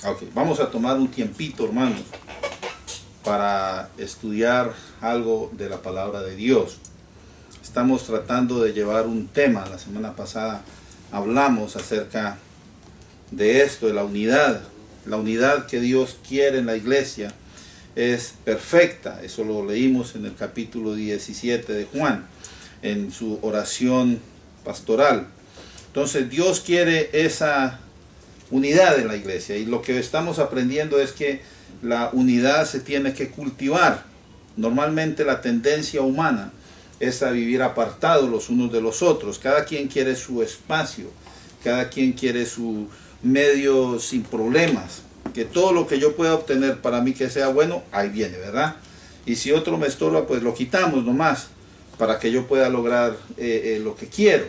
Ok, vamos a tomar un tiempito, hermanos, para estudiar algo de la palabra de Dios. Estamos tratando de llevar un tema. La semana pasada hablamos acerca de esto, de la unidad. La unidad que Dios quiere en la iglesia es perfecta. Eso lo leímos en el capítulo 17 de Juan, en su oración pastoral. Entonces Dios quiere esa unidad en la iglesia, y lo que estamos aprendiendo es que la unidad se tiene que cultivar. Normalmente la tendencia humana es a vivir apartados los unos de los otros. Cada quien quiere su espacio, cada quien quiere su medio sin problemas, que todo lo que yo pueda obtener para mí que sea bueno, ahí viene, ¿verdad? Y si otro me estorba, pues lo quitamos nomás, para que yo pueda lograr lo que quiero.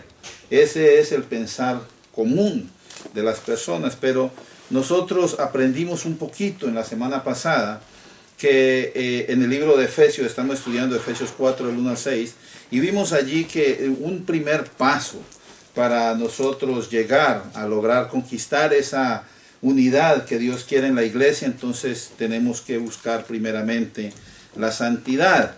Ese es el pensar común de las personas, pero nosotros aprendimos un poquito en la semana pasada que en el libro de Efesios, estamos estudiando Efesios 4, del 1 al 6, y vimos allí que un primer paso para nosotros llegar a lograr conquistar esa unidad que Dios quiere en la iglesia, entonces tenemos que buscar primeramente la santidad.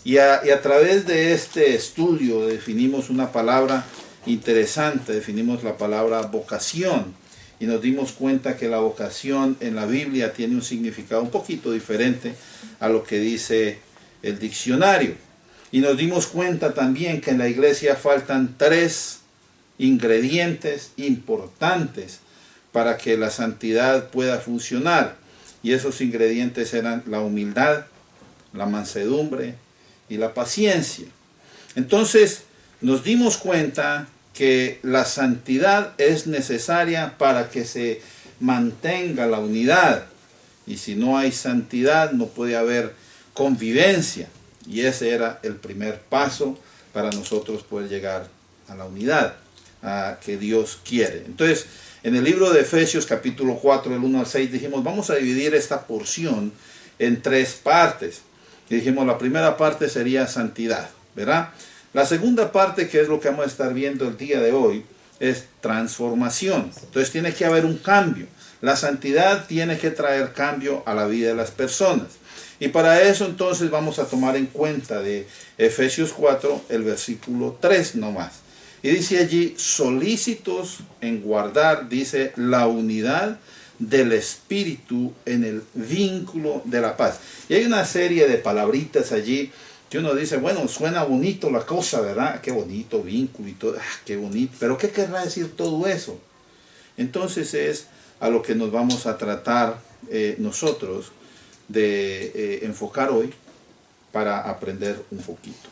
Y a través de este estudio definimos una palabra interesante, definimos la palabra vocación, y nos dimos cuenta que la vocación en la Biblia tiene un significado un poquito diferente a lo que dice el diccionario. Y nos dimos cuenta también que en la iglesia faltan 3 ingredientes importantes para que la santidad pueda funcionar. Y esos ingredientes eran la humildad, la mansedumbre y la paciencia. Entonces nos dimos cuenta que la santidad es necesaria para que se mantenga la unidad. Y si no hay santidad, no puede haber convivencia. Y ese era el primer paso para nosotros poder llegar a la unidad que Dios quiere. Entonces, en el libro de Efesios capítulo 4, del 1 al 6, dijimos, vamos a dividir esta porción en 3 partes. Y dijimos, la primera parte sería santidad, ¿verdad? La segunda parte, que es lo que vamos a estar viendo el día de hoy, es transformación. Entonces tiene que haber un cambio. La santidad tiene que traer cambio a la vida de las personas. Y para eso entonces vamos a tomar en cuenta de Efesios 4, el versículo 3 nomás. Y dice allí, solícitos en guardar, dice, la unidad del Espíritu en el vínculo de la paz. Y hay una serie de palabritas allí que uno dice, bueno, suena bonito la cosa, ¿verdad? Qué bonito vínculo y todo, qué bonito. Pero ¿qué querrá decir todo eso? Entonces es a lo que nos vamos a tratar nosotros de enfocar hoy para aprender un poquito.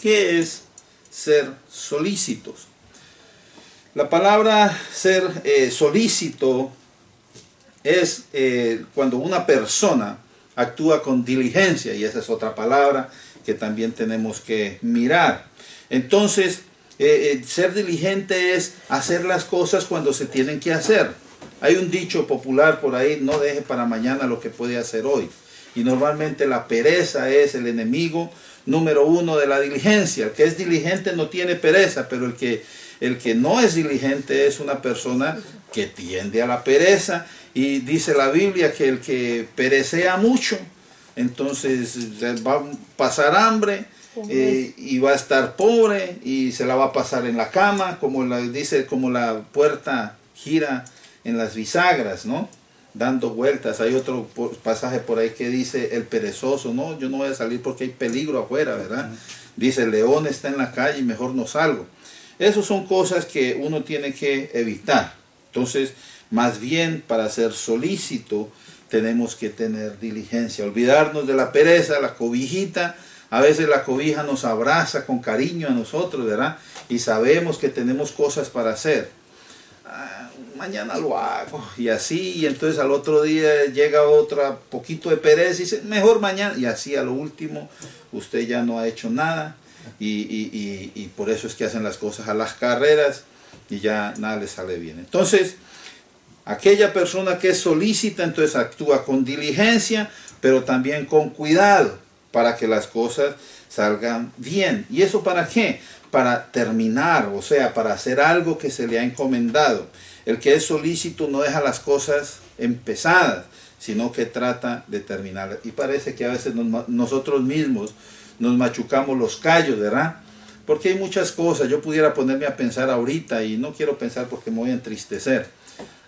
¿Qué es ser solícitos? La palabra ser solícito es cuando una persona actúa con diligencia, y esa es otra palabra que también tenemos que mirar. Entonces, ser diligente es hacer las cosas cuando se tienen que hacer. Hay un dicho popular por ahí, no deje para mañana lo que puede hacer hoy. Y normalmente la pereza es el enemigo número 1 de la diligencia. El que es diligente no tiene pereza, pero el que no es diligente es una persona que tiende a la pereza. Y dice la Biblia que el que perecea mucho, entonces va a pasar hambre y va a estar pobre y se la va a pasar en la cama, como dice, como la puerta gira en las bisagras, ¿no? Dando vueltas. Hay otro pasaje por ahí que dice el perezoso, no, yo no voy a salir porque hay peligro afuera, ¿verdad? Dice, el león está en la calle y mejor no salgo. Esas son cosas que uno tiene que evitar. Entonces, más bien, para ser solícito, tenemos que tener diligencia. Olvidarnos de la pereza, la cobijita. A veces la cobija nos abraza con cariño a nosotros, ¿verdad? Y sabemos que tenemos cosas para hacer. Mañana lo hago. Y así, y entonces al otro día llega otra poquito de pereza y dice, mejor mañana. Y así a lo último, usted ya no ha hecho nada. Y por eso es que hacen las cosas a las carreras y ya nada le sale bien. Entonces, aquella persona que es solícita, entonces actúa con diligencia, pero también con cuidado, para que las cosas salgan bien. ¿Y eso para qué? Para terminar, o sea, para hacer algo que se le ha encomendado. El que es solícito no deja las cosas empezadas, sino que trata de terminarlas. Y parece que a veces nosotros mismos nos machucamos los callos, ¿verdad? Porque hay muchas cosas, yo pudiera ponerme a pensar ahorita y no quiero pensar porque me voy a entristecer.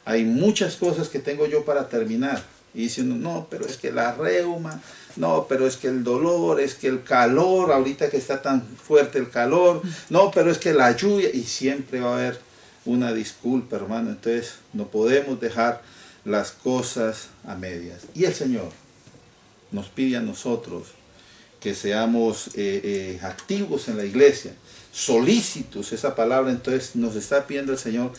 Hay muchas cosas que tengo yo para terminar. Y diciendo, no, pero es que la reuma, no, pero es que el dolor, es que el calor, ahorita que está tan fuerte el calor, no, pero es que la lluvia, y siempre va a haber una disculpa, hermano. Entonces no podemos dejar las cosas a medias. Y el Señor nos pide a nosotros que seamos activos en la iglesia, solícitos, esa palabra. Entonces nos está pidiendo el Señor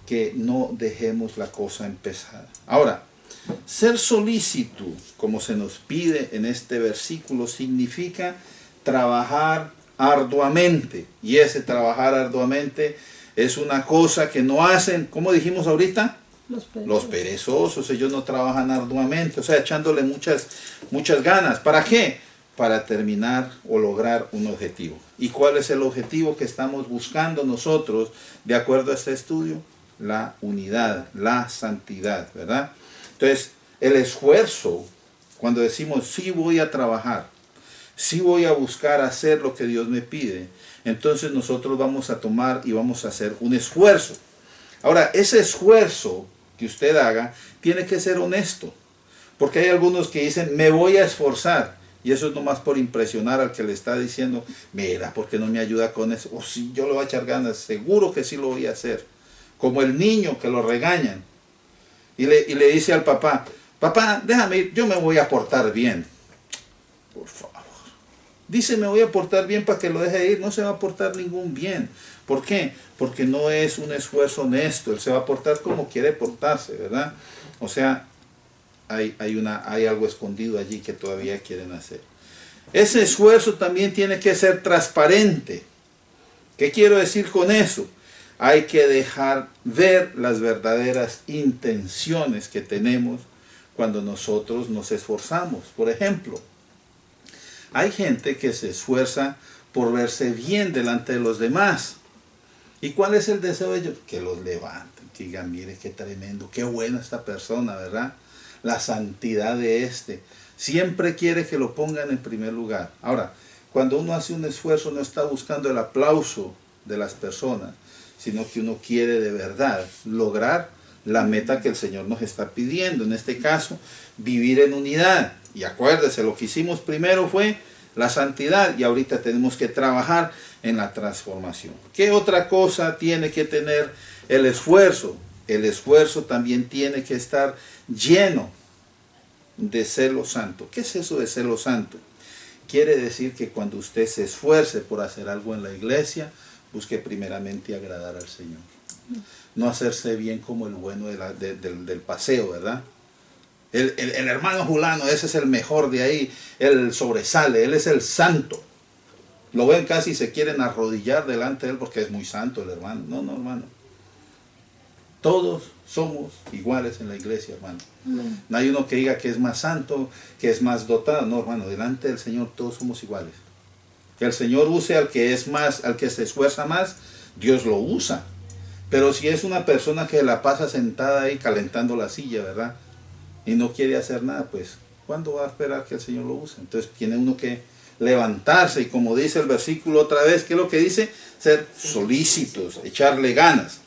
que no dejemos la cosa empezada. Ahora, ser solícito, como se nos pide en este versículo, significa trabajar arduamente. Y ese trabajar arduamente es una cosa que no hacen, ¿cómo dijimos ahorita? Los perezosos. Ellos no trabajan arduamente, o sea, echándole muchas ganas. ¿Para qué? Para terminar o lograr un objetivo. ¿Y cuál es el objetivo que estamos buscando nosotros de acuerdo a este estudio? La unidad, la santidad, ¿verdad? Entonces, el esfuerzo, cuando decimos sí voy a trabajar, sí voy a buscar hacer lo que Dios me pide, entonces nosotros vamos a tomar y vamos a hacer un esfuerzo. Ahora, ese esfuerzo que usted haga tiene que ser honesto, porque hay algunos que dicen me voy a esforzar, y eso es nomás por impresionar al que le está diciendo, mira, ¿por qué no me ayuda con eso? O si yo le voy a echar ganas, seguro que sí lo voy a hacer. Como el niño que lo regañan y le dice al papá, papá, déjame ir, yo me voy a portar bien. Por favor. Dice, me voy a portar bien para que lo deje ir. No se va a portar ningún bien. ¿Por qué? Porque no es un esfuerzo honesto. Él se va a portar como quiere portarse, ¿verdad? O sea, hay algo escondido allí que todavía quieren hacer. Ese esfuerzo también tiene que ser transparente. ¿Qué quiero decir con eso? Hay que dejar ver las verdaderas intenciones que tenemos cuando nosotros nos esforzamos. Por ejemplo, hay gente que se esfuerza por verse bien delante de los demás. ¿Y cuál es el deseo de ellos? Que los levanten, que digan, mire qué tremendo, qué buena esta persona, ¿verdad? La santidad de este. Siempre quiere que lo pongan en primer lugar. Ahora, cuando uno hace un esfuerzo no está buscando el aplauso de las personas, sino que uno quiere de verdad lograr la meta que el Señor nos está pidiendo. En este caso, vivir en unidad. Y acuérdese, lo que hicimos primero fue la santidad y ahorita tenemos que trabajar en la transformación. ¿Qué otra cosa tiene que tener el esfuerzo? El esfuerzo también tiene que estar lleno de celo santo. ¿Qué es eso de celo santo? Quiere decir que cuando usted se esfuerce por hacer algo en la iglesia, busque primeramente agradar al Señor. No hacerse bien como el bueno del paseo, ¿verdad? El hermano Julano, ese es el mejor de ahí, él sobresale, él es el santo. Lo ven casi y se quieren arrodillar delante de él porque es muy santo el hermano. No, no, hermano. Todos somos iguales en la iglesia, hermano. No hay uno que diga que es más santo, que es más dotado. No, hermano, delante del Señor todos somos iguales. Que el Señor use al que es más, al que se esfuerza más, Dios lo usa. Pero si es una persona que la pasa sentada ahí calentando la silla, ¿verdad? Y no quiere hacer nada, pues, ¿cuándo va a esperar que el Señor lo use? Entonces tiene uno que levantarse y como dice el versículo otra vez, ¿qué es lo que dice? Ser solícitos, echarle ganas.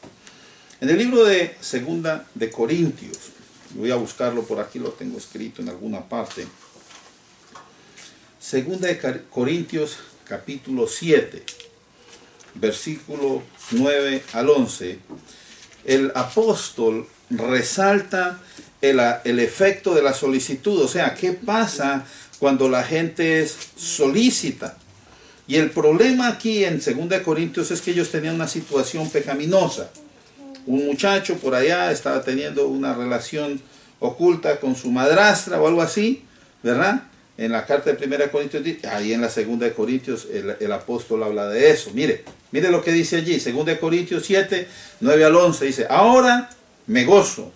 En el libro de Segunda de Corintios, voy a buscarlo por aquí, lo tengo escrito en alguna parte. Segunda de Corintios, capítulo 7, versículo 9 al 11, el apóstol resalta el efecto de la solicitud, o sea, ¿qué pasa cuando la gente es solícita? Y el problema aquí en 2 Corintios es que ellos tenían una situación pecaminosa. Un muchacho por allá estaba teniendo una relación oculta con su madrastra o algo así, ¿verdad? En la carta de 1 Corintios, ahí en la 2 Corintios el apóstol habla de eso. Mire lo que dice allí, 2 Corintios 7, 9 al 11, dice, ahora me gozo,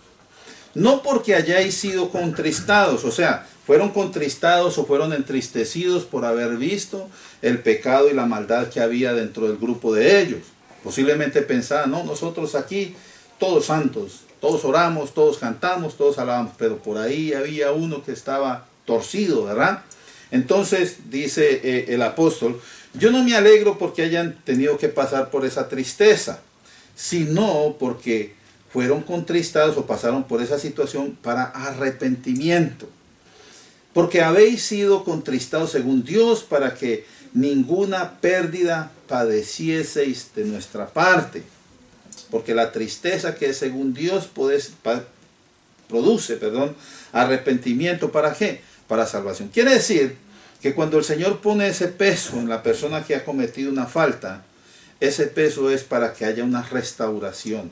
no porque hayáis sido contristados, o sea, fueron contristados o fueron entristecidos por haber visto el pecado y la maldad que había dentro del grupo de ellos. Posiblemente pensaban, no, nosotros aquí todos santos, todos oramos, todos cantamos, todos alabamos, pero por ahí había uno que estaba torcido, ¿verdad? Entonces dice el apóstol, yo no me alegro porque hayan tenido que pasar por esa tristeza, sino porque fueron contristados o pasaron por esa situación para arrepentimiento. Porque habéis sido contristados según Dios para que ninguna pérdida padecieseis de nuestra parte. Porque la tristeza que es según Dios produce arrepentimiento. ¿Para qué? Para salvación. Quiere decir que cuando el Señor pone ese peso en la persona que ha cometido una falta, ese peso es para que haya una restauración.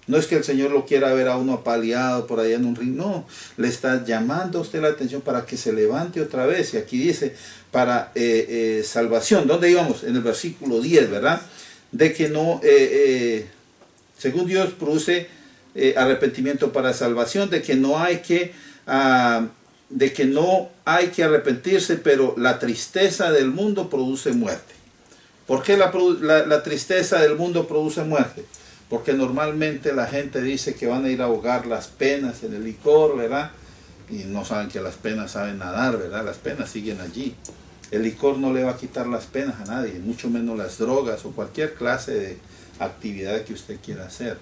No es que el Señor lo quiera ver a uno apaleado por allá en un ring, no, le está llamando a usted la atención para que se levante otra vez. Y aquí dice, para salvación. ¿Dónde íbamos? En el versículo 10, ¿verdad? De que no, según Dios produce arrepentimiento para salvación, de que no hay que arrepentirse, pero la tristeza del mundo produce muerte. ¿Por qué la tristeza del mundo produce muerte? Porque normalmente la gente dice que van a ir a ahogar las penas en el licor, ¿verdad? Y no saben que las penas saben nadar, ¿verdad? Las penas siguen allí. El licor no le va a quitar las penas a nadie, mucho menos las drogas o cualquier clase de actividad que usted quiera hacer.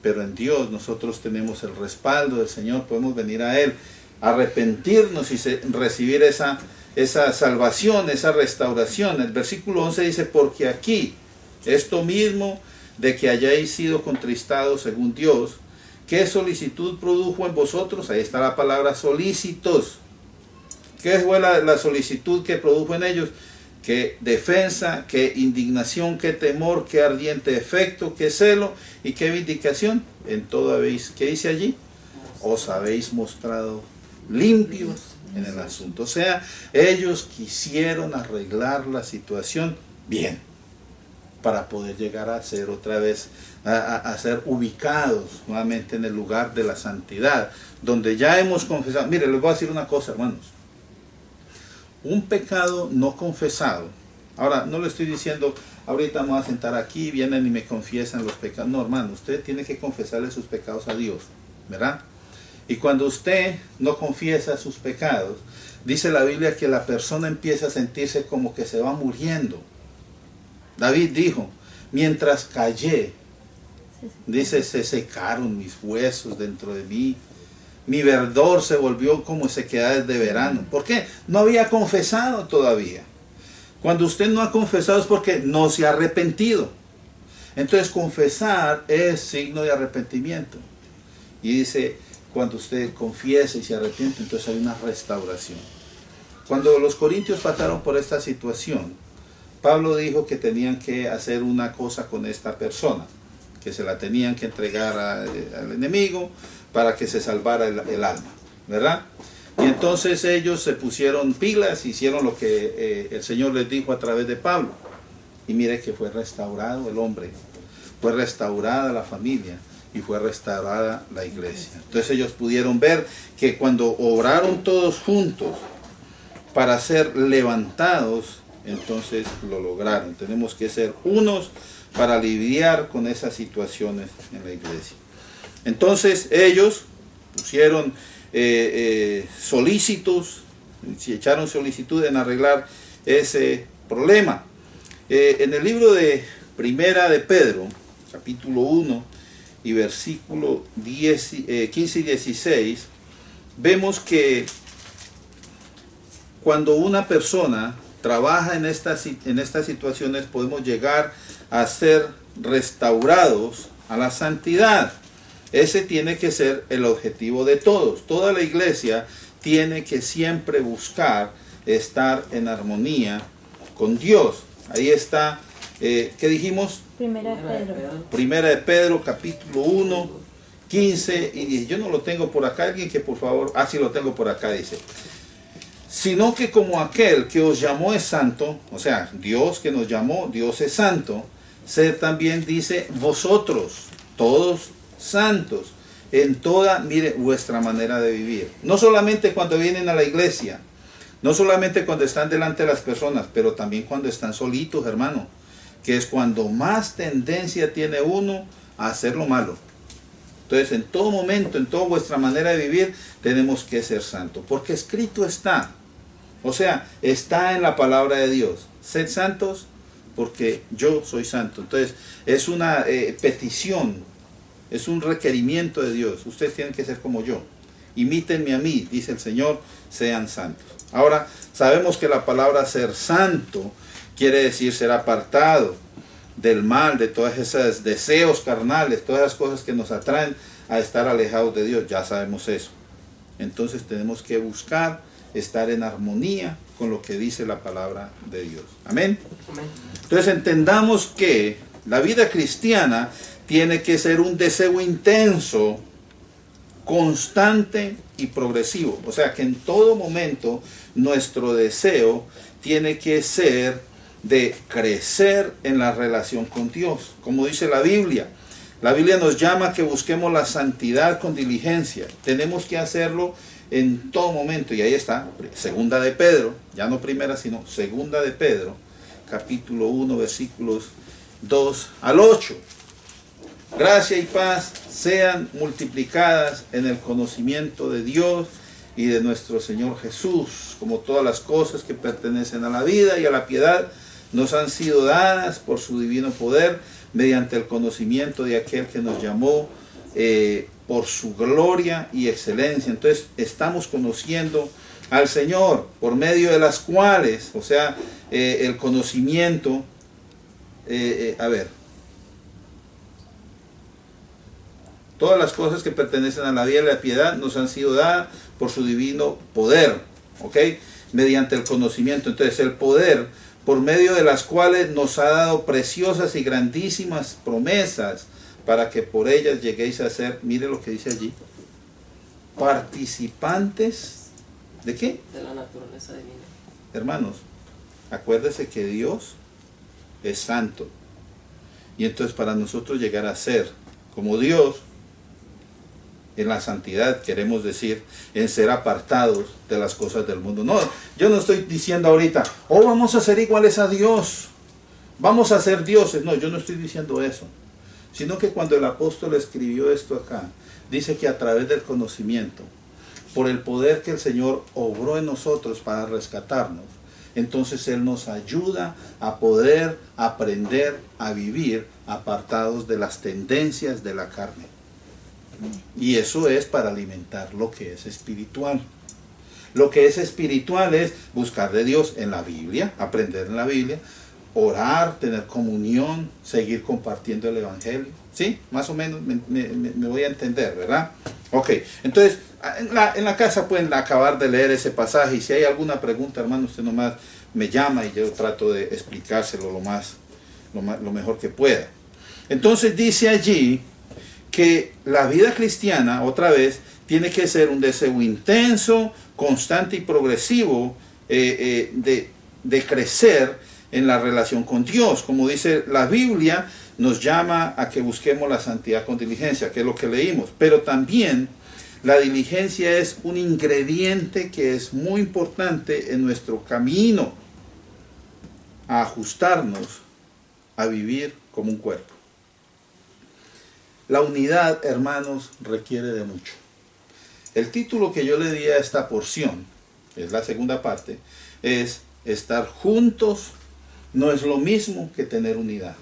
Pero en Dios nosotros tenemos el respaldo del Señor, podemos venir a Él, arrepentirnos y recibir esa salvación, esa restauración. El versículo 11 dice, porque aquí, esto mismo de que hayáis sido contristados según Dios, ¿qué solicitud produjo en vosotros? Ahí está la palabra solícitos. ¿Qué fue la solicitud que produjo en ellos? ¿Qué defensa, qué indignación, qué temor, qué ardiente efecto, qué celo y qué vindicación? En todo habéis, ¿qué dice allí? Os habéis mostrado limpios en el asunto. O sea, ellos quisieron arreglar la situación bien, para poder llegar a ser otra vez, a ser ubicados nuevamente en el lugar de la santidad, donde ya hemos confesado. Mire, les voy a decir una cosa, hermanos. Un pecado no confesado. Ahora, no le estoy diciendo, ahorita me voy a sentar aquí, vienen y me confiesan los pecados. No, hermano, usted tiene que confesarle sus pecados a Dios, ¿verdad? Y cuando usted no confiesa sus pecados, dice la Biblia que la persona empieza a sentirse como que se va muriendo. David dijo, mientras callé, dice, se secaron mis huesos dentro de mí. Mi verdor se volvió como sequedades de verano. ¿Por qué? No había confesado todavía. Cuando usted no ha confesado es porque no se ha arrepentido. Entonces confesar es signo de arrepentimiento. Y dice, cuando usted confiesa y se arrepiente, entonces hay una restauración. Cuando los corintios pasaron por esta situación, Pablo dijo que tenían que hacer una cosa con esta persona, que se la tenían que entregar al enemigo para que se salvara el alma, ¿verdad? Y entonces ellos se pusieron pilas, hicieron lo que el Señor les dijo a través de Pablo. Y mire que fue restaurado el hombre, fue restaurada la familia y fue restaurada la iglesia. Entonces ellos pudieron ver que cuando oraron todos juntos para ser levantados, entonces lo lograron. Tenemos que ser unos para lidiar con esas situaciones en la iglesia. Entonces ellos pusieron solícitos, echaron solicitud en arreglar ese problema. En el libro de Primera de Pedro, capítulo 1 y versículo 15 y 16, vemos que cuando una persona trabaja en estas situaciones, podemos llegar a ser restaurados a la santidad. Ese tiene que ser el objetivo de todos. Toda la iglesia tiene que siempre buscar estar en armonía con Dios. Ahí está, ¿qué dijimos? Primera de Pedro. Primera de Pedro, capítulo 1, 15 y 10. Yo no lo tengo por acá, alguien que por favor, sí lo tengo por acá, dice. Sino que como aquel que os llamó es santo, o sea, Dios que nos llamó, Dios es santo, sed también, dice, vosotros, todos santos, en toda, mire, vuestra manera de vivir. No solamente cuando vienen a la iglesia, no solamente cuando están delante de las personas, pero también cuando están solitos, hermano, que es cuando más tendencia tiene uno a hacer lo malo. Entonces, en todo momento, en toda vuestra manera de vivir, tenemos que ser santos. Porque escrito está. O sea, está en la palabra de Dios. Sed santos porque yo soy santo. Entonces, es una petición, es un requerimiento de Dios. Ustedes tienen que ser como yo. Imítenme a mí, dice el Señor, sean santos. Ahora, sabemos que la palabra ser santo quiere decir ser apartado del mal, de todos esos deseos carnales, todas las cosas que nos atraen a estar alejados de Dios. Ya sabemos eso. Entonces tenemos que buscar estar en armonía con lo que dice la palabra de Dios. Amén. Amén. Entonces entendamos que la vida cristiana tiene que ser un deseo intenso, constante y progresivo. O sea que en todo momento nuestro deseo tiene que ser de crecer en la relación con Dios. Como dice la Biblia nos llama a que busquemos la santidad con diligencia. Tenemos que hacerlo en todo momento. Y ahí está, segunda de Pedro, ya no primera, sino segunda de Pedro, capítulo 1, versículos 2 al 8. Gracia y paz sean multiplicadas en el conocimiento de Dios y de nuestro Señor Jesús, como todas las cosas que pertenecen a la vida y a la piedad nos han sido dadas por su divino poder, mediante el conocimiento de aquel que nos llamó por su gloria y excelencia. Entonces estamos conociendo al Señor, por medio de las cuales, o sea, el conocimiento, todas las cosas que pertenecen a la vida y la piedad nos han sido dadas por su divino poder, ¿ok? Mediante el conocimiento. Entonces el poder, por medio de las cuales nos ha dado preciosas y grandísimas promesas, para que por ellas lleguéis a ser, mire lo que dice allí, participantes, ¿de qué? De la naturaleza divina. Hermanos, acuérdese que Dios es santo. Y entonces para nosotros llegar a ser como Dios, en la santidad queremos decir, en ser apartados de las cosas del mundo. No, yo no estoy diciendo ahorita, oh, vamos a ser iguales a Dios, vamos a ser dioses. No, yo no estoy diciendo eso. Sino que cuando el apóstol escribió esto acá, dice que a través del conocimiento, por el poder que el Señor obró en nosotros para rescatarnos, entonces Él nos ayuda a poder aprender a vivir apartados de las tendencias de la carne. Y eso es para alimentar lo que es espiritual. Lo que es espiritual es buscar de Dios en la Biblia, aprender en la Biblia, orar, tener comunión, seguir compartiendo el Evangelio. ¿Sí? Más o menos me voy a entender, ¿verdad? Ok, entonces en la casa pueden acabar de leer ese pasaje y si hay alguna pregunta, hermano, usted nomás me llama y yo trato de explicárselo lo mejor que pueda. Entonces dice allí que la vida cristiana, otra vez, tiene que ser un deseo intenso, constante y progresivo de crecer en la relación con Dios. Como dice la Biblia, nos llama a que busquemos la santidad con diligencia, que es lo que leímos. Pero también la diligencia es un ingrediente que es muy importante en nuestro camino a ajustarnos a vivir como un cuerpo. La unidad, hermanos, requiere de mucho. El título que yo le di a esta porción, que es la segunda parte, es estar juntos no es lo mismo que tener unidad.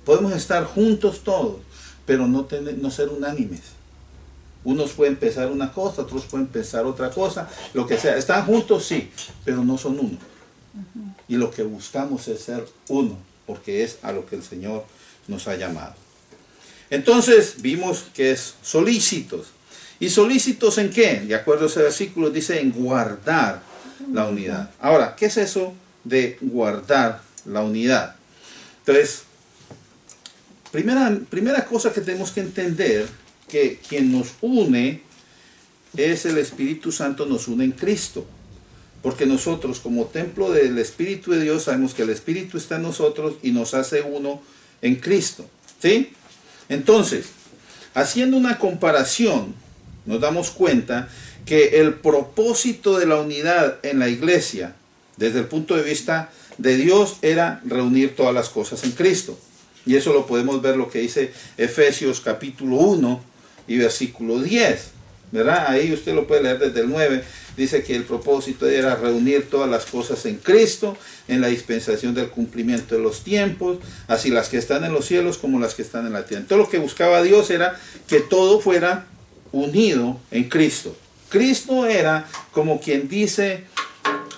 Podemos estar juntos todos, pero no ser unánimes. Unos pueden pensar una cosa, otros pueden pensar otra cosa, lo que sea. Están juntos, sí, pero no son uno. Y lo que buscamos es ser uno, porque es a lo que el Señor nos ha llamado. Entonces vimos que es solícitos. ¿Y solícitos en qué? De acuerdo a ese versículo dice en guardar la unidad. Ahora, ¿qué es eso de guardar la unidad? Entonces, primera cosa que tenemos que entender, que quien nos une es el Espíritu Santo, nos une en Cristo. Porque nosotros como templo del Espíritu de Dios sabemos que el Espíritu está en nosotros y nos hace uno en Cristo. ¿Sí? Entonces, haciendo una comparación, nos damos cuenta que el propósito de la unidad en la iglesia, desde el punto de vista de Dios, era reunir todas las cosas en Cristo. Y eso lo podemos ver lo que dice Efesios capítulo 1, y versículo 10, ¿verdad? Ahí usted lo puede leer desde el 9. Dice que el propósito era reunir todas las cosas en Cristo, en la dispensación del cumplimiento de los tiempos, así las que están en los cielos como las que están en la tierra. Todo lo que buscaba Dios era que todo fuera unido en Cristo. Cristo era, como quien dice,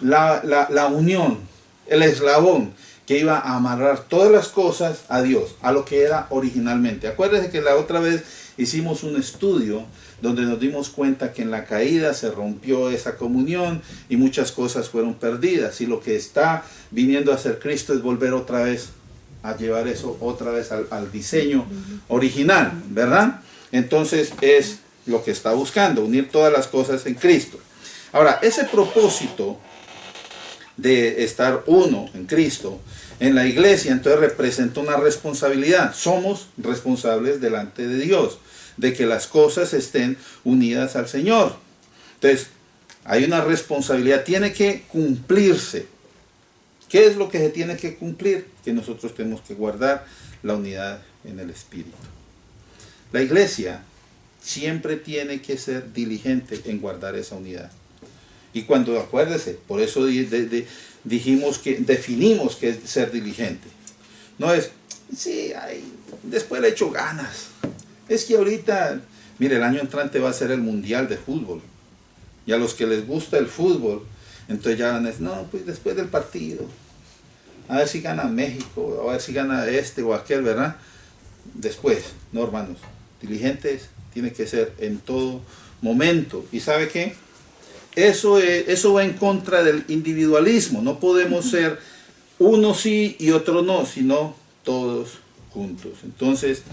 la unión, el eslabón que iba a amarrar todas las cosas a Dios, a lo que era originalmente. Acuérdense que la otra vez hicimos un estudio donde nos dimos cuenta que en la caída se rompió esa comunión y muchas cosas fueron perdidas. Y lo que está viniendo a hacer Cristo es volver otra vez a llevar eso otra vez al diseño original, ¿verdad? Entonces es lo que está buscando, unir todas las cosas en Cristo. Ahora, ese propósito de estar uno en Cristo, en la iglesia, entonces representa una responsabilidad. Somos responsables delante de Dios, de que las cosas estén unidas al Señor. Entonces, hay una responsabilidad, tiene que cumplirse. ¿Qué es lo que se tiene que cumplir? Que nosotros tenemos que guardar la unidad en el Espíritu. La iglesia siempre tiene que ser diligente en guardar esa unidad. Y cuando, acuérdese, por eso dijimos que definimos que es ser diligente. No es, sí, después le echo ganas. Es que ahorita, mire, el año entrante va a ser el Mundial de Fútbol. Y a los que les gusta el fútbol, entonces ya van a decir, no, pues después del partido, a ver si gana México, a ver si gana este o aquel, ¿verdad? Después, no, hermanos, diligentes tiene que ser en todo momento. ¿Y sabe qué? Eso va en contra del individualismo. No podemos ser uno sí y otro no, sino todos juntos. Entonces,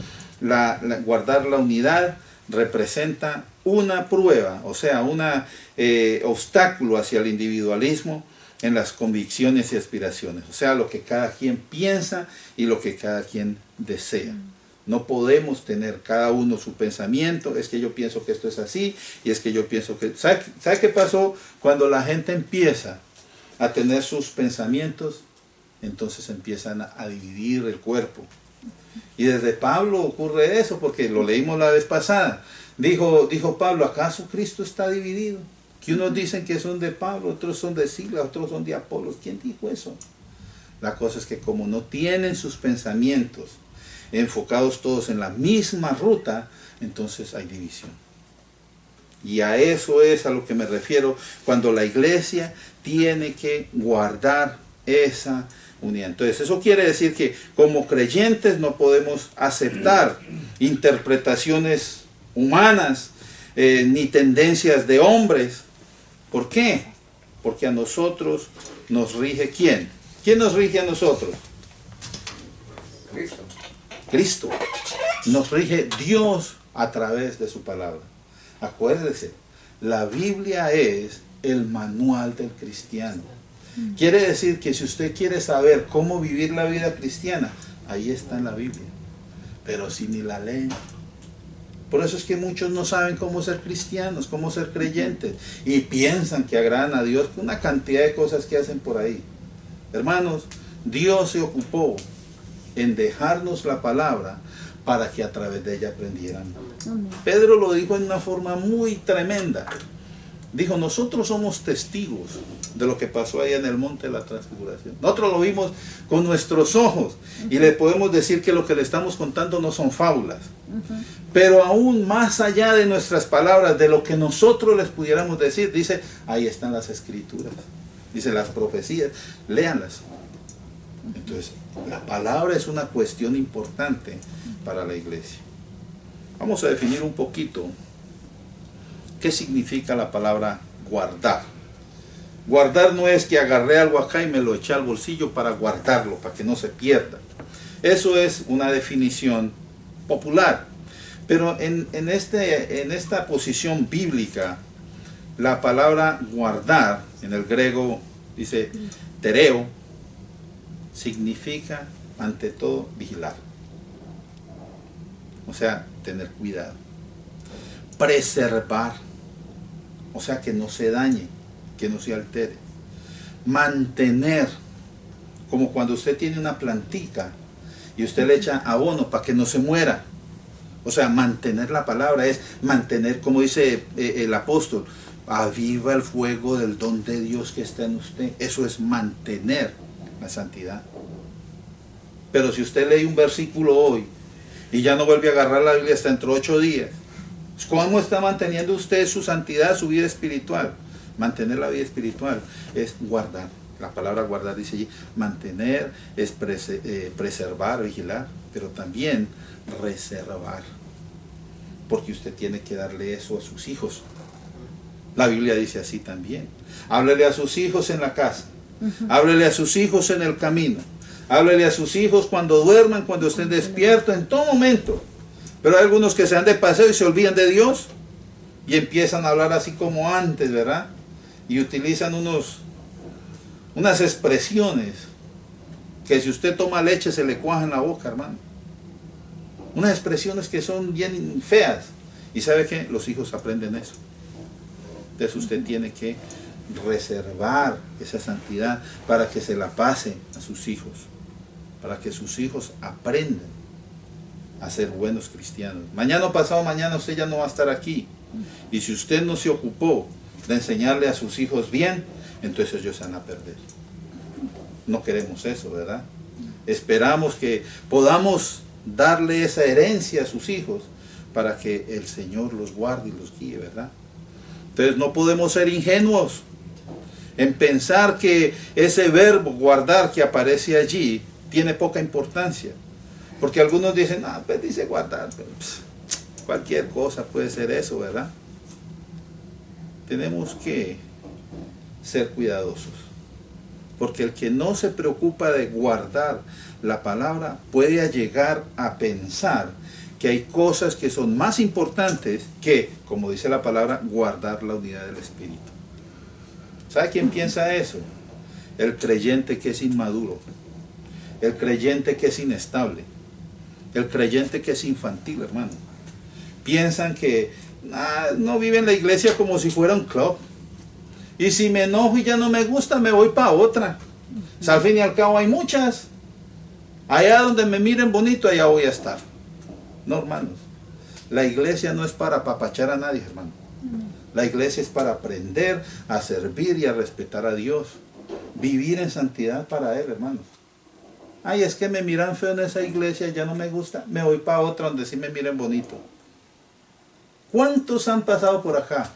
guardar la unidad representa una prueba, o sea, un obstáculo hacia el individualismo en las convicciones y aspiraciones. O sea, lo que cada quien piensa y lo que cada quien desea. No podemos tener cada uno su pensamiento, es que yo pienso que esto es así, y es que yo pienso que... ¿Sabe qué pasó? Cuando la gente empieza a tener sus pensamientos, entonces empiezan a dividir el cuerpo. Y desde Pablo ocurre eso, porque lo leímos la vez pasada. Dijo Pablo, ¿acaso Cristo está dividido? Que unos dicen que son de Pablo, otros son de Silas, otros son de Apolos. ¿Quién dijo eso? La cosa es que como no tienen sus pensamientos enfocados todos en la misma ruta, entonces hay división. Y a eso es a lo que me refiero cuando la iglesia tiene que guardar esa unidad. Entonces eso quiere decir que como creyentes no podemos aceptar interpretaciones humanas ni tendencias de hombres. ¿Por qué? Porque a nosotros nos rige ¿quién? ¿Quién nos rige a nosotros? Cristo. Cristo. Nos rige Dios a través de su palabra. Acuérdese, la Biblia es el manual del cristiano. Quiere decir que si usted quiere saber cómo vivir la vida cristiana, ahí está en la Biblia. Pero si ni la leen. Por eso es que muchos no saben cómo ser cristianos, cómo ser creyentes. Y piensan que agradan a Dios con una cantidad de cosas que hacen por ahí. Hermanos, Dios se ocupó en dejarnos la palabra para que a través de ella aprendieran. Pedro lo dijo en una forma muy tremenda. Dijo, nosotros somos testigos de lo que pasó allá en el monte de la transfiguración. Nosotros lo vimos con nuestros ojos y le podemos decir que lo que le estamos contando no son fábulas. Pero aún más allá de nuestras palabras, de lo que nosotros les pudiéramos decir, dice, ahí están las escrituras. Dice, las profecías, léanlas. Entonces, la palabra es una cuestión importante para la iglesia. Vamos a definir un poquito qué significa la palabra guardar. Guardar no es que agarré algo acá y me lo eché al bolsillo para guardarlo, para que no se pierda. Eso es una definición popular. Pero en esta posición bíblica, la palabra guardar, en el griego dice tereo, significa ante todo vigilar. O sea, tener cuidado. Preservar. O sea, que no se dañe, que no se altere. Mantener. Como cuando usted tiene una plantica y usted le echa abono para que no se muera. O sea, mantener la palabra es mantener, como dice el apóstol, aviva el fuego del don de Dios que está en usted. Eso es mantener la santidad. Pero si usted lee un versículo hoy y ya no vuelve a agarrar la Biblia hasta dentro de 8 días, ¿cómo está manteniendo usted su santidad, su vida espiritual? Mantener la vida espiritual es guardar. La palabra guardar dice allí, mantener es preservar, vigilar, pero también reservar. Porque usted tiene que darle eso a sus hijos. La Biblia dice así también. Háblele a sus hijos en la casa. Háblele a sus hijos en el camino. Háblele a sus hijos cuando duerman, cuando estén despiertos, en todo momento. Pero hay algunos que se dan de paseo y se olvidan de Dios y empiezan a hablar así como antes, ¿verdad? Y utilizan unas expresiones que si usted toma leche se le cuaja en la boca, hermano. Unas expresiones que son bien feas. ¿Y sabe qué? Los hijos aprenden eso. Entonces usted tiene que reservar esa santidad para que se la pase a sus hijos. Para que sus hijos aprendan a ser buenos cristianos. Mañana o pasado mañana usted ya no va a estar aquí. Y si usted no se ocupó de enseñarle a sus hijos bien, entonces ellos se van a perder. No queremos eso, ¿verdad? Esperamos que podamos darle esa herencia a sus hijos para que el Señor los guarde y los guíe, ¿verdad? Entonces no podemos ser ingenuos en pensar que ese verbo guardar que aparece allí tiene poca importancia. Porque algunos dicen, pues dice guardar, pero cualquier cosa puede ser eso, ¿verdad? Tenemos que ser cuidadosos. Porque el que no se preocupa de guardar la palabra puede llegar a pensar que hay cosas que son más importantes que, como dice la palabra, guardar la unidad del Espíritu. ¿Sabe quién piensa eso? El creyente que es inmaduro, el creyente que es inestable, el creyente que es infantil, hermano. Piensan que no viven la iglesia como si fuera un club. Y si me enojo y ya no me gusta, me voy para otra. O sea, al fin y al cabo hay muchas. Allá donde me miren bonito, allá voy a estar. No, hermanos. La iglesia no es para apapachar a nadie, hermano. La iglesia es para aprender a servir y a respetar a Dios. Vivir en santidad para Él, hermanos. Ay, es que me miran feo en esa iglesia, ya no me gusta. Me voy para otra donde sí me miren bonito. ¿Cuántos han pasado por acá?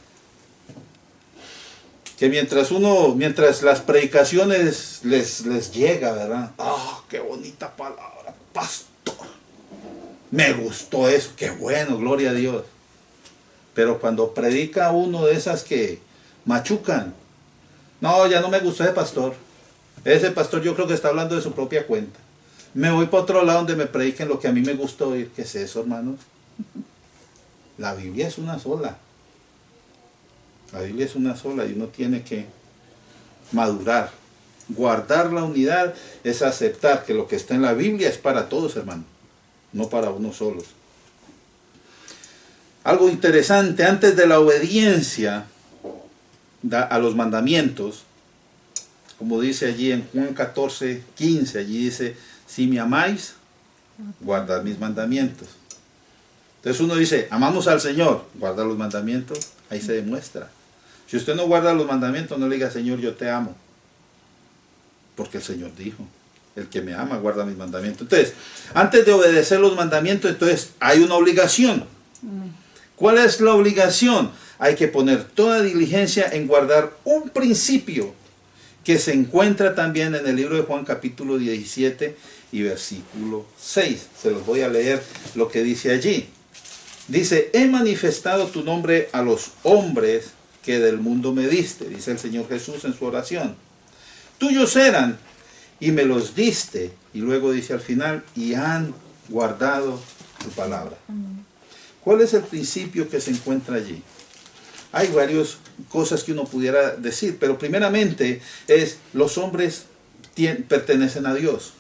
Que mientras las predicaciones les llega, ¿verdad? ¡Qué bonita palabra, pastor! Me gustó eso, qué bueno, gloria a Dios. Pero cuando predica uno de esas que machucan, no, ya no me gustó ese pastor. Ese pastor yo creo que está hablando de su propia cuenta. Me voy para otro lado donde me prediquen lo que a mí me gusta oír. ¿Qué es eso, hermanos? La Biblia es una sola. La Biblia es una sola y uno tiene que madurar. Guardar la unidad es aceptar que lo que está en la Biblia es para todos, hermano, no para unos solos. Algo interesante, antes de la obediencia a los mandamientos, como dice allí en Juan 14, 15, allí dice, si me amáis, guardad mis mandamientos. Entonces uno dice, amamos al Señor, guarda los mandamientos, ahí se demuestra. Si usted no guarda los mandamientos, no le diga, Señor, yo te amo. Porque el Señor dijo, el que me ama guarda mis mandamientos. Entonces, antes de obedecer los mandamientos, entonces hay una obligación. ¿Cuál es la obligación? Hay que poner toda diligencia en guardar un principio que se encuentra también en el libro de Juan capítulo 17 y versículo 6. Se los voy a leer lo que dice allí. Dice, he manifestado tu nombre a los hombres que del mundo me diste, dice el Señor Jesús en su oración. Tuyos eran y me los diste. Y luego dice al final, y han guardado tu palabra. ¿Cuál es el principio que se encuentra allí? Hay varias cosas que uno pudiera decir, pero primeramente es, los hombres pertenecen a Dios,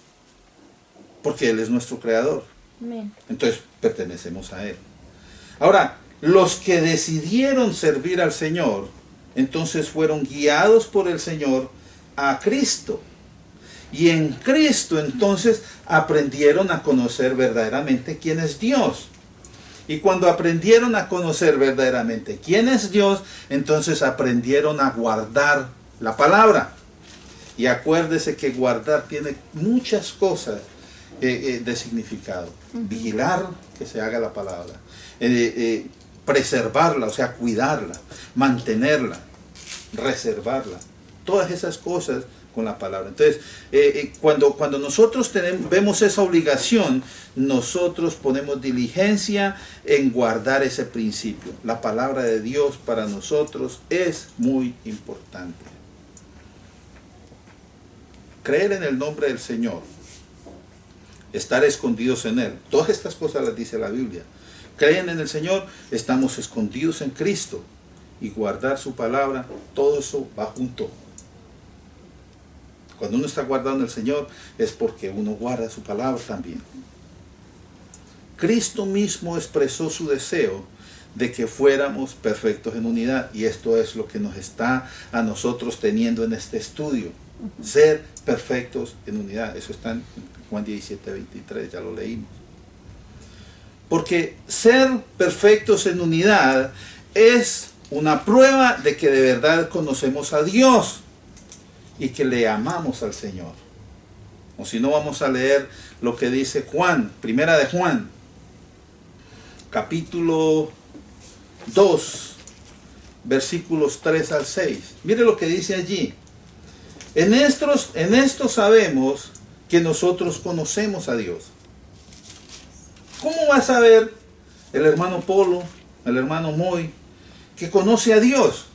porque Él es nuestro creador. Entonces pertenecemos a Él. Ahora, los que decidieron servir al Señor, entonces fueron guiados por el Señor a Cristo. Y en Cristo entonces aprendieron a conocer verdaderamente quién es Dios. Y cuando aprendieron a conocer verdaderamente quién es Dios, entonces aprendieron a guardar la palabra. Y acuérdese que guardar tiene muchas cosas de significado. Vigilar que se haga la palabra. Preservarla, o sea, cuidarla. Mantenerla. Reservarla. Todas esas cosas con la palabra. Entonces, cuando nosotros vemos esa obligación, nosotros ponemos diligencia en guardar ese principio. La palabra de Dios para nosotros es muy importante. Creer en el nombre del Señor, estar escondidos en Él, todas estas cosas las dice la Biblia. Creen en el Señor, estamos escondidos en Cristo, y guardar su palabra, todo eso va junto. Cuando uno está guardado en el Señor, es porque uno guarda su palabra también. Cristo mismo expresó su deseo de que fuéramos perfectos en unidad, y esto es lo que nos está a nosotros teniendo en este estudio. Ser perfectos en unidad. Eso está en Juan 17:23, ya lo leímos. Porque ser perfectos en unidad es una prueba de que de verdad conocemos a Dios y que le amamos al Señor. O si no, vamos a leer lo que dice Juan, primera de Juan, capítulo 2, versículos 3 al 6. Mire lo que dice allí. En esto sabemos que nosotros conocemos a Dios. ¿Cómo va a saber el hermano Polo, el hermano Moy, que conoce a Dios?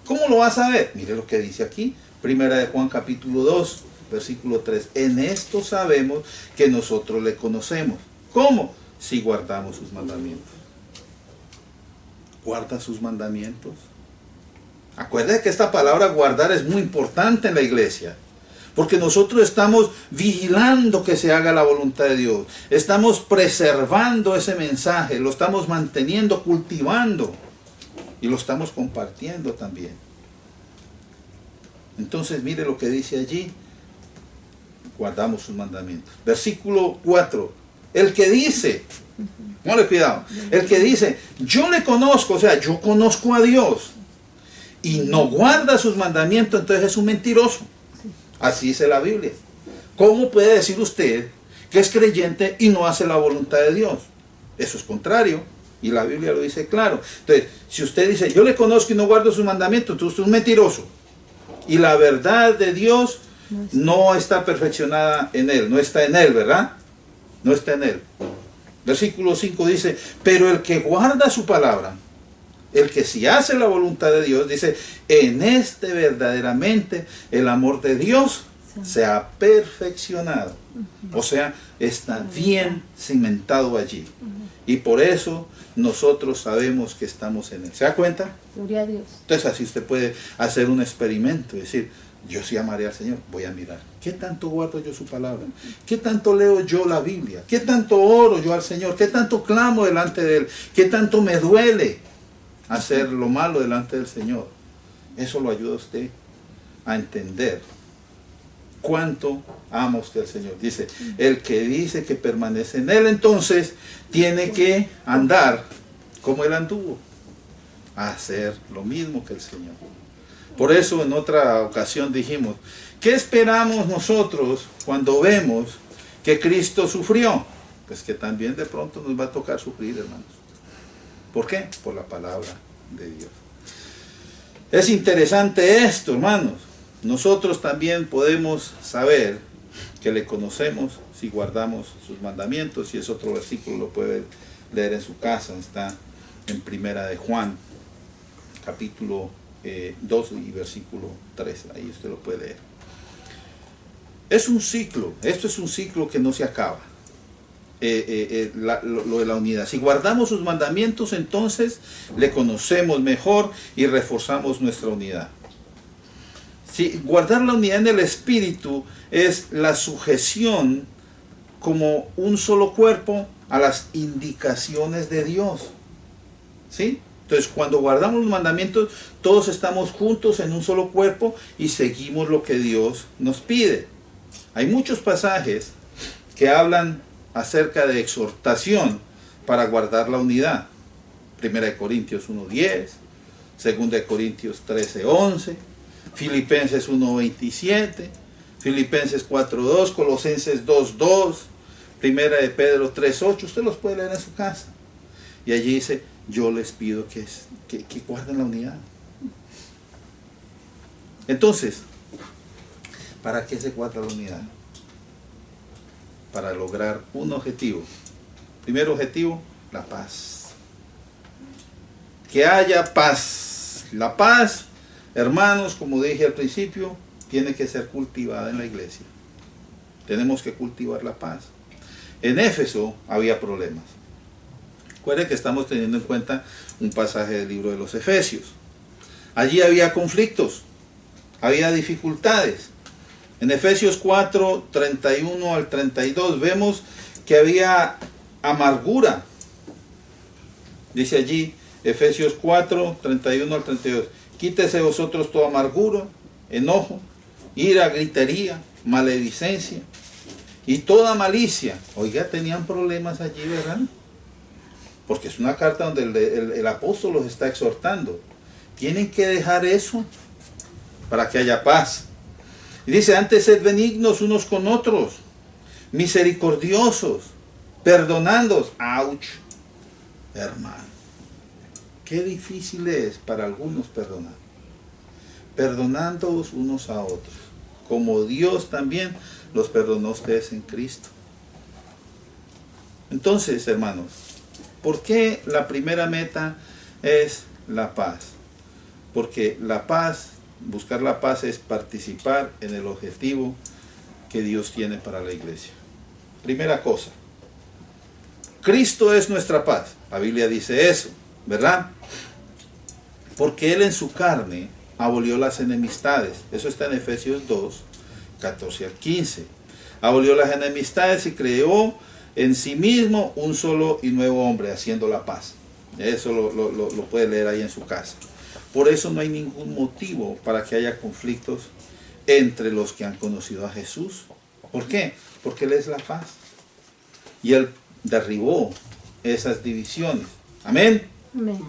¿Cómo lo va a saber? Mire lo que dice aquí, primera de Juan capítulo 2, versículo 3. En esto sabemos que nosotros le conocemos. ¿Cómo? Si guardamos sus mandamientos. ¿Guarda sus mandamientos? Acuérdate que esta palabra guardar es muy importante en la iglesia. Porque nosotros estamos vigilando que se haga la voluntad de Dios. Estamos preservando ese mensaje, lo estamos manteniendo, cultivando. Y lo estamos compartiendo también. Entonces mire lo que dice allí. Guardamos sus mandamientos. Versículo 4. El que dice, ponle cuidado, el que dice, yo le conozco, o sea, yo conozco a Dios, y no guarda sus mandamientos, entonces es un mentiroso. Así dice la Biblia. ¿Cómo puede decir usted que es creyente y no hace la voluntad de Dios? Eso es contrario. Y la Biblia lo dice claro. Entonces, si usted dice, yo le conozco y no guardo sus mandamientos, entonces usted es un mentiroso. Y la verdad de Dios no está perfeccionada en él. No está en él, ¿verdad? No está en él. Versículo 5 dice, pero el que guarda su palabra, el que si hace la voluntad de Dios, dice, en este verdaderamente el amor de Dios se ha perfeccionado. O sea, está bien cimentado allí. Y por eso nosotros sabemos que estamos en él. ¿Se da cuenta? Gloria a Dios. Entonces así usted puede hacer un experimento y decir, yo sí amaré al Señor, voy a mirar. ¿Qué tanto guardo yo su palabra? ¿Qué tanto leo yo la Biblia? ¿Qué tanto oro yo al Señor? ¿Qué tanto clamo delante de Él? ¿Qué tanto me duele hacer lo malo delante del Señor? Eso lo ayuda a usted a entender cuánto ama usted al Señor. Dice, el que dice que permanece en Él, entonces tiene que andar como Él anduvo, a hacer lo mismo que el Señor. Por eso en otra ocasión dijimos, ¿qué esperamos nosotros cuando vemos que Cristo sufrió? Pues que también de pronto nos va a tocar sufrir, hermanos. ¿Por qué? Por la palabra de Dios. Es interesante esto, hermanos. Nosotros también podemos saber que le conocemos si guardamos sus mandamientos, y es otro versículo, lo puede leer en su casa, está en primera de Juan, capítulo 2 y versículo 3, ahí usted lo puede leer. Es un ciclo, esto es un ciclo que no se acaba, lo de la unidad. Si guardamos sus mandamientos, entonces le conocemos mejor y reforzamos nuestra unidad. Si guardar la unidad en el Espíritu es la sujeción como un solo cuerpo a las indicaciones de Dios. ¿Sí? Entonces, cuando guardamos los mandamientos, todos estamos juntos en un solo cuerpo y seguimos lo que Dios nos pide. Hay muchos pasajes que hablan acerca de exhortación, para guardar la unidad. 1 Corintios 1:10, 2 Corintios 13:11, Filipenses 1:27, Filipenses 4:2, Colosenses 2:2, 1 de Pedro 3:8. Usted los puede leer en su casa. Y allí dice, yo les pido que guarden la unidad. Entonces, ¿para qué se guarda la unidad? Para lograr un objetivo. Primer objetivo, la paz. Que haya paz. La paz, hermanos, como dije al principio, tiene que ser cultivada en la iglesia. Tenemos que cultivar la paz. En Éfeso había problemas. Recuerden que estamos teniendo en cuenta un pasaje del libro de los Efesios. Allí había conflictos, había dificultades. En Efesios 4, 31 al 32 vemos que había amargura. Dice allí, Efesios 4, 31 al 32. Quítese vosotros toda amargura, enojo, ira, gritería, maledicencia y toda malicia. Oiga, tenían problemas allí, ¿verdad? Porque es una carta donde el apóstol los está exhortando. Tienen que dejar eso para que haya paz. Y dice, antes sed benignos unos con otros, misericordiosos, perdonándoos. ¡Auch! Hermano, qué difícil es para algunos perdonar. Perdonándoos unos a otros, como Dios también los perdonó a ustedes en Cristo. Entonces, hermanos, ¿por qué la primera meta es la paz? Porque la paz, buscar la paz es participar en el objetivo que Dios tiene para la iglesia. Primera cosa, Cristo es nuestra paz. La Biblia dice eso, ¿verdad? Porque Él en su carne abolió las enemistades. Eso está en Efesios 2, 14 al 15. Abolió las enemistades y creó en sí mismo un solo y nuevo hombre, haciendo la paz. Eso lo puede leer ahí en su casa. Por eso no hay ningún motivo para que haya conflictos entre los que han conocido a Jesús. ¿Por qué? Porque Él es la paz. Y Él derribó esas divisiones. Amén. Amén.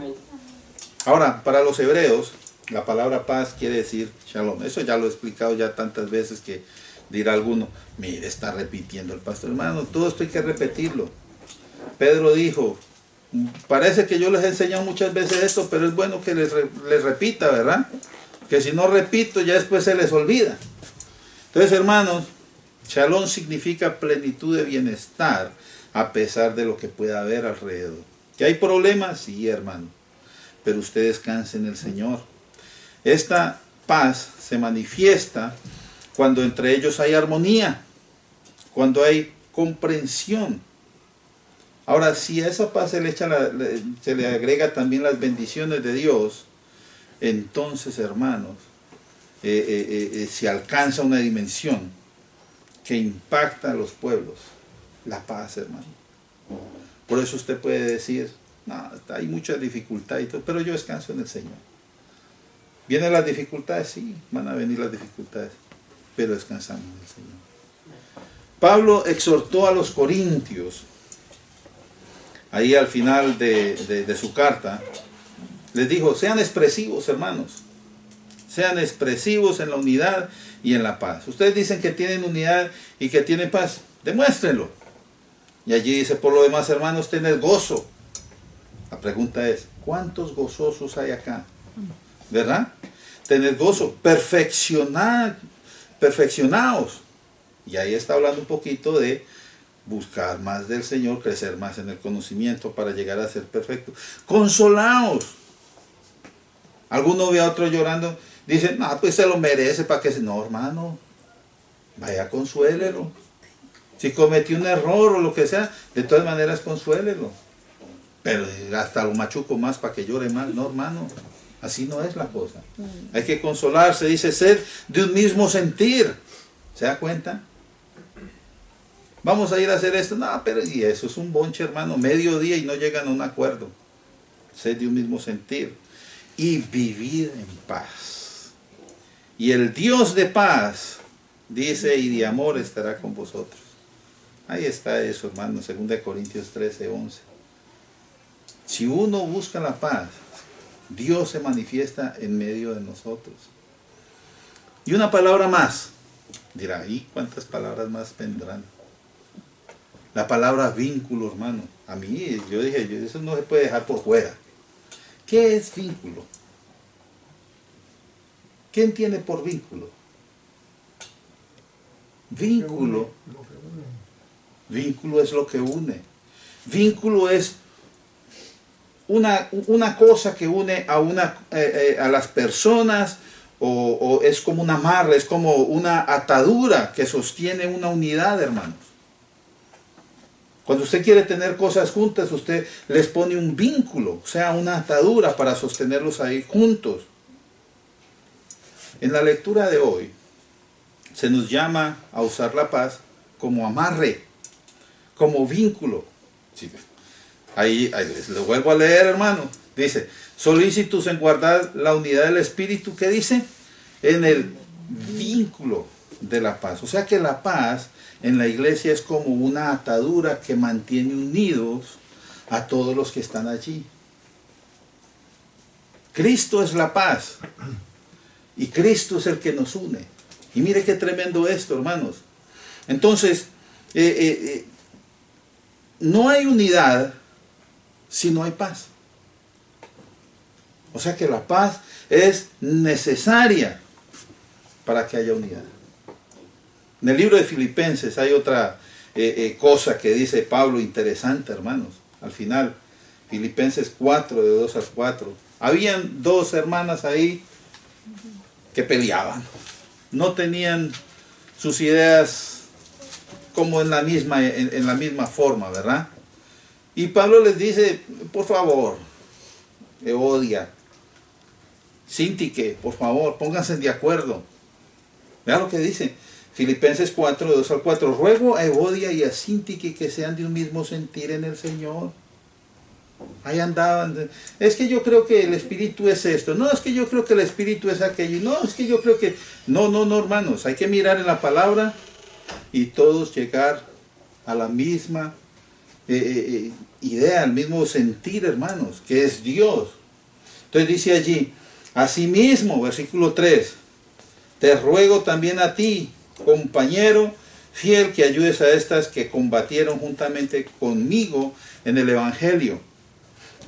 Ahora, para los hebreos, la palabra paz quiere decir shalom. Eso ya lo he explicado ya tantas veces que dirá alguno, mire, está repitiendo el pastor. Hermano, todo esto hay que repetirlo. Pedro dijo, parece que yo les he enseñado muchas veces esto, pero es bueno que les repita, ¿verdad? Que si no repito, ya después se les olvida. Entonces, hermanos, shalom significa plenitud de bienestar a pesar de lo que pueda haber alrededor. ¿Que hay problemas? Sí, hermano. Pero usted descanse en el Señor. Esta paz se manifiesta cuando entre ellos hay armonía, cuando hay comprensión. Ahora, si a esa paz se le agrega también las bendiciones de Dios, entonces, hermanos, se alcanza una dimensión que impacta a los pueblos. La paz, hermano. Por eso usted puede decir, no, hay mucha dificultad y todo, pero yo descanso en el Señor. ¿Vienen las dificultades? Sí, van a venir las dificultades, pero descansamos en el Señor. Pablo exhortó a los corintios, ahí al final de su carta, les dijo, sean expresivos, hermanos. Sean expresivos en la unidad y en la paz. Ustedes dicen que tienen unidad y que tienen paz. Demuéstrenlo. Y allí dice, por lo demás, hermanos, tened gozo. La pregunta es, ¿cuántos gozosos hay acá? ¿Verdad? Tened gozo. Perfeccionaos. Y ahí está hablando un poquito de buscar más del Señor, crecer más en el conocimiento para llegar a ser perfecto. Consolaos. Alguno ve a otro llorando, dice, no, pues se lo merece para que se... No, hermano, vaya, consuélelo. Si cometió un error o lo que sea, de todas maneras consuélelo. Pero hasta lo machuco más para que llore más. No, hermano, así no es la cosa. Hay que consolarse, dice, sed de un mismo sentir. ¿Se da cuenta? Vamos a ir a hacer esto. No, pero y eso es un bonche, hermano. Mediodía y no llegan a un acuerdo. Sed de un mismo sentir. Y vivir en paz. Y el Dios de paz, dice, y de amor estará con vosotros. Ahí está eso, hermano, 2 Corintios 13, 11. Si uno busca la paz, Dios se manifiesta en medio de nosotros. Y una palabra más. Dirá, ¿y cuántas palabras más vendrán? La palabra vínculo, hermano. A mí, yo dije, eso no se puede dejar por fuera. ¿Qué es vínculo? ¿Qué entiende por vínculo? Vínculo. Vínculo es lo que une. Vínculo es una cosa que une a las personas, o es como una amarre, es como una atadura que sostiene una unidad, hermanos. Cuando usted quiere tener cosas juntas, usted les pone un vínculo, o sea, una atadura para sostenerlos ahí juntos. En la lectura de hoy, se nos llama a usar la paz como amarre, como vínculo. Sí. Ahí lo vuelvo a leer, hermano. Dice, solícitos en guardar la unidad del espíritu, ¿qué dice? En el vínculo de la paz. O sea que la paz en la iglesia es como una atadura que mantiene unidos a todos los que están allí. Cristo es la paz y Cristo es el que nos une. Y mire qué tremendo esto, hermanos. Entonces, no hay unidad si no hay paz. O sea que la paz es necesaria para que haya unidad. En el libro de Filipenses hay otra cosa que dice Pablo interesante, hermanos. Al final, Filipenses 4, de 2 al 4. Habían dos hermanas ahí que peleaban. No tenían sus ideas como en la misma forma, ¿verdad? Y Pablo les dice, por favor, Evodia, Síntique, por favor, pónganse de acuerdo. Vea lo que dice Filipenses 4, de 2 al 4. Ruego a Evodia y a Síntique que sean de un mismo sentir en el Señor. Ahí andaban. Es que yo creo que el Espíritu es esto. No, es que yo creo que el Espíritu es aquello. No, es que yo creo que... No, hermanos. Hay que mirar en la palabra y todos llegar a la misma idea, al mismo sentir, hermanos, que es Dios. Entonces dice allí, asimismo, versículo 3, te ruego también a ti, compañero fiel, que ayudes a estas que combatieron juntamente conmigo en el Evangelio,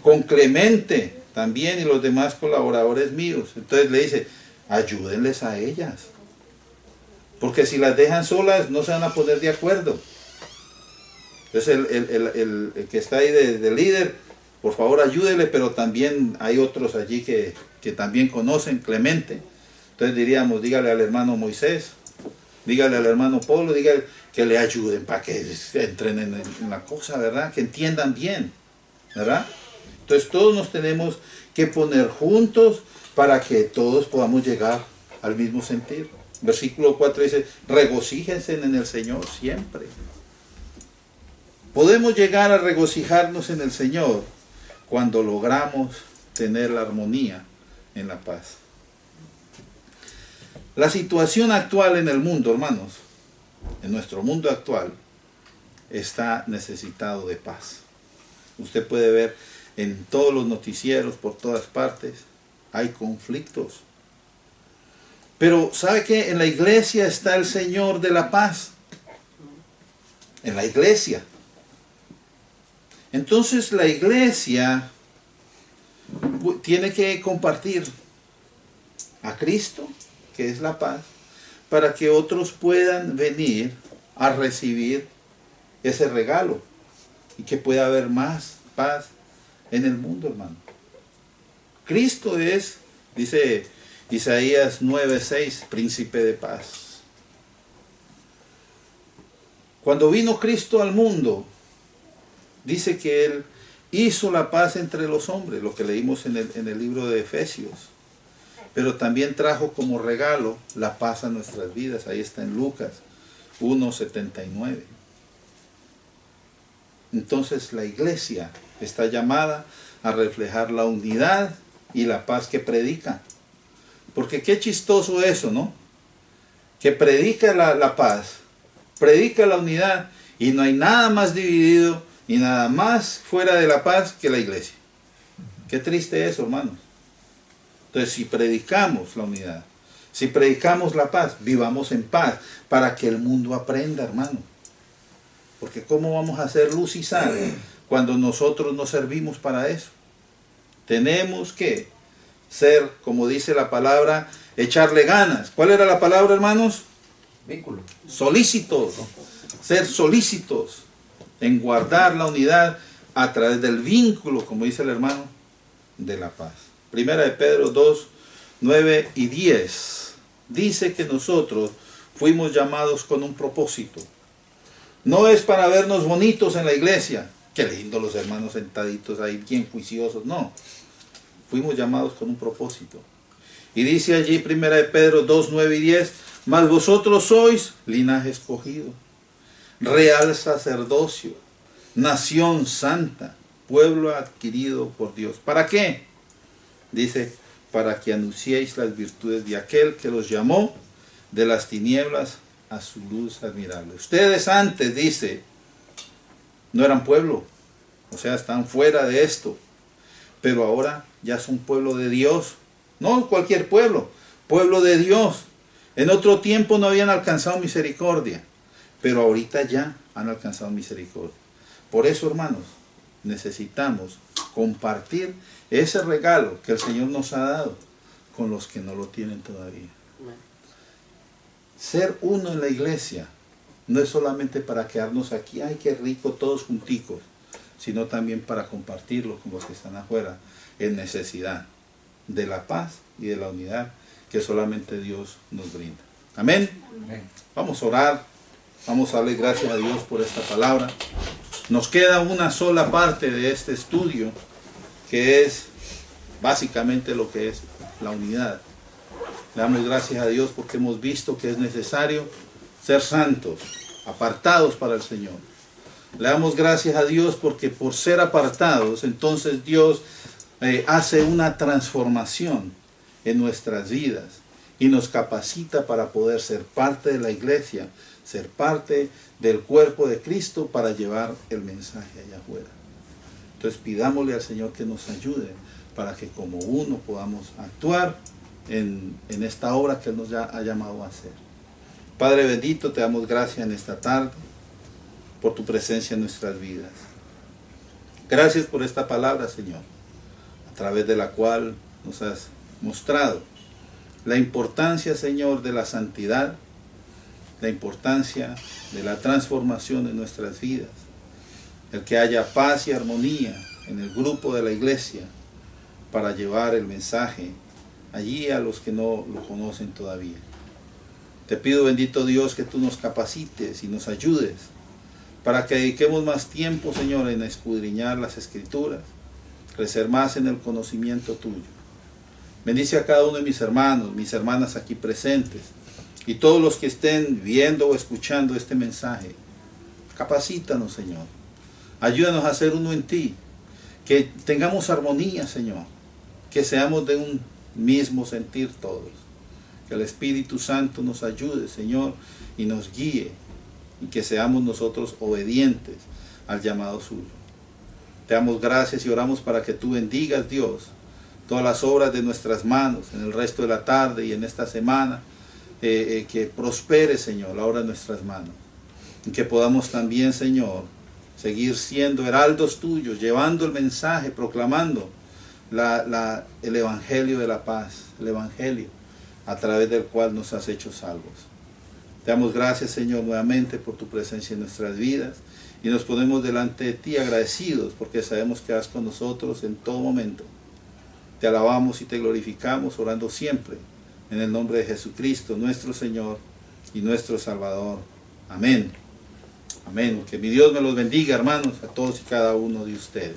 con Clemente también y los demás colaboradores míos. Entonces le dice, ayúdenles a ellas, porque si las dejan solas no se van a poner de acuerdo. Entonces el que está ahí de líder, por favor ayúdele, pero también hay otros allí que también conocen, Clemente. Entonces diríamos, dígale al hermano Moisés, dígale al hermano Pablo, dígale que le ayuden para que entren en la cosa, ¿verdad? Que entiendan bien, ¿verdad? Entonces todos nos tenemos que poner juntos para que todos podamos llegar al mismo sentir. Versículo 4 dice, regocíjense en el Señor siempre. Podemos llegar a regocijarnos en el Señor cuando logramos tener la armonía en la paz. La situación actual en el mundo, hermanos, en nuestro mundo actual, está necesitado de paz. Usted puede ver en todos los noticieros, por todas partes, hay conflictos. Pero ¿sabe qué? En la iglesia está el Señor de la paz. En la iglesia. Entonces la iglesia tiene que compartir a Cristo, que es la paz, para que otros puedan venir a recibir ese regalo y que pueda haber más paz en el mundo, hermano. Cristo es, dice Isaías 9:6, príncipe de paz. Cuando vino Cristo al mundo, dice que Él hizo la paz entre los hombres, lo que leímos en el libro de Efesios. Pero también trajo como regalo la paz a nuestras vidas. Ahí está en Lucas 1:79. Entonces la iglesia está llamada a reflejar la unidad y la paz que predica. Porque qué chistoso eso, ¿no? Que predica la paz, predica la unidad y no hay nada más dividido y nada más fuera de la paz que la iglesia. Qué triste eso, hermanos. Entonces, si predicamos la unidad, si predicamos la paz, vivamos en paz, para que el mundo aprenda, hermano. Porque ¿cómo vamos a hacer luz y sal cuando nosotros no servimos para eso? Tenemos que ser, como dice la palabra, echarle ganas. ¿Cuál era la palabra, hermanos? Vínculo. Solícitos. Ser solícitos en guardar la unidad a través del vínculo, como dice el hermano, de la paz. Primera de Pedro 2, 9 y 10. Dice que nosotros fuimos llamados con un propósito. No es para vernos bonitos en la iglesia. Qué lindo los hermanos sentaditos ahí, bien juiciosos. No. Fuimos llamados con un propósito. Y dice allí, primera de Pedro 2, 9 y 10, mas vosotros sois linaje escogido, real sacerdocio, nación santa, pueblo adquirido por Dios. ¿Para qué? Dice, para que anunciéis las virtudes de aquel que los llamó de las tinieblas a su luz admirable. Ustedes antes, dice, no eran pueblo, o sea, están fuera de esto, pero ahora ya son pueblo de Dios, no cualquier pueblo, pueblo de Dios. En otro tiempo no habían alcanzado misericordia, pero ahorita ya han alcanzado misericordia. Por eso, hermanos, necesitamos compartir ese regalo que el Señor nos ha dado con los que no lo tienen todavía. Ser uno en la iglesia no es solamente para quedarnos aquí, ay qué rico, todos junticos, sino también para compartirlo con los que están afuera en necesidad de la paz y de la unidad que solamente Dios nos brinda. Amén. Amén. Vamos a orar, vamos a darle gracias a Dios por esta palabra. Nos queda una sola parte de este estudio, que es básicamente lo que es la unidad. Le damos gracias a Dios porque hemos visto que es necesario ser santos, apartados para el Señor. Le damos gracias a Dios porque por ser apartados, entonces Dios hace una transformación en nuestras vidas y nos capacita para poder ser parte de la iglesia, ser parte del cuerpo de Cristo para llevar el mensaje allá afuera. Entonces pidámosle al Señor que nos ayude para que como uno podamos actuar en esta obra que Él nos ha llamado a hacer. Padre bendito, te damos gracias en esta tarde por tu presencia en nuestras vidas. Gracias por esta palabra, Señor, a través de la cual nos has mostrado la importancia, Señor, de la santidad, la importancia de la transformación en nuestras vidas, el que haya paz y armonía en el grupo de la iglesia para llevar el mensaje allí a los que no lo conocen todavía. Te pido, bendito Dios, que tú nos capacites y nos ayudes para que dediquemos más tiempo, Señor, en escudriñar las Escrituras, crecer más en el conocimiento tuyo. Bendice a cada uno de mis hermanos, mis hermanas aquí presentes y todos los que estén viendo o escuchando este mensaje. Capacítanos, Señor. Ayúdanos a ser uno en ti. Que tengamos armonía, Señor. Que seamos de un mismo sentir todos. Que el Espíritu Santo nos ayude, Señor, y nos guíe. Y que seamos nosotros obedientes al llamado suyo. Te damos gracias y oramos para que tú bendigas, Dios, todas las obras de nuestras manos en el resto de la tarde y en esta semana. Que prospere, Señor, la obra de nuestras manos. Y que podamos también, Señor, seguir siendo heraldos tuyos, llevando el mensaje, proclamando el Evangelio de la paz, el Evangelio a través del cual nos has hecho salvos. Te damos gracias, Señor, nuevamente por tu presencia en nuestras vidas y nos ponemos delante de ti agradecidos porque sabemos que vas con nosotros en todo momento. Te alabamos y te glorificamos, orando siempre en el nombre de Jesucristo, nuestro Señor y nuestro Salvador. Amén. Amén. Que mi Dios me los bendiga, hermanos, a todos y cada uno de ustedes.